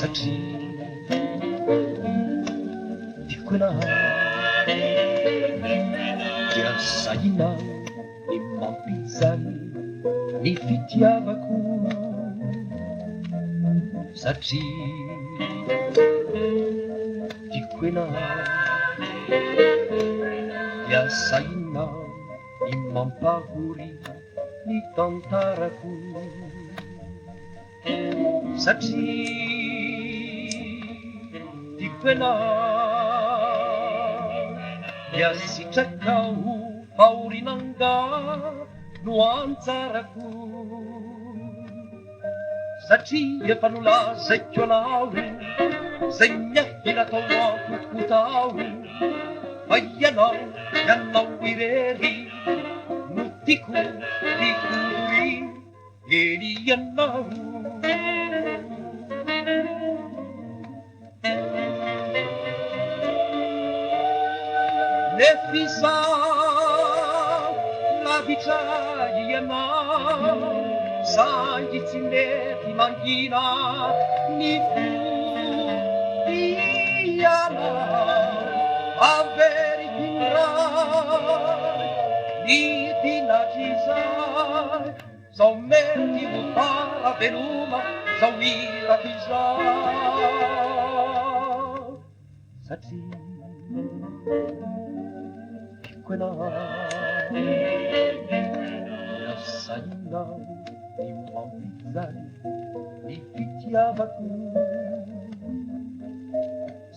satria tiako ianao dia sahinao ny mampizany ny fitiavako satria tiako ianao dia sahinao ny mampahory ny tantarako satria tiako ianao dia sitrakao haorinanga no anjarako satria efa nolazaiko anao zay miahina tao akoko tao fa ianao irery no tiako ry eny ianao nefisa lavitra ianao sangy tsy mety mangina ny ianao averikinray ny dinatrizay zao mety ho faraveloma zao irakizao satria tiako ianao dia sahinao ny mampizany ny fitiavako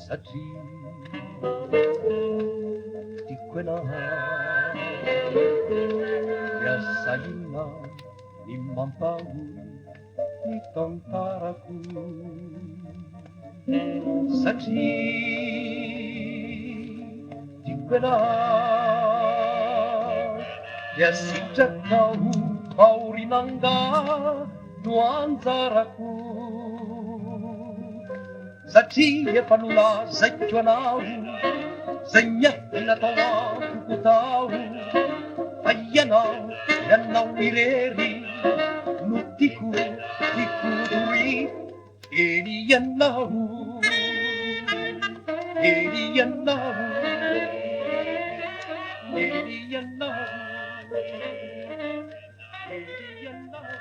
satria tiako ianao dia sahinao ny mampahory ny tantarako satria tiako ianao dia sitrakao haorinanga no anjarako satria efa nolazaiko anao zay miahina tao akoko tao fa ianao irery no tiako dory eny ianao eny ianao eny ianao eny ianao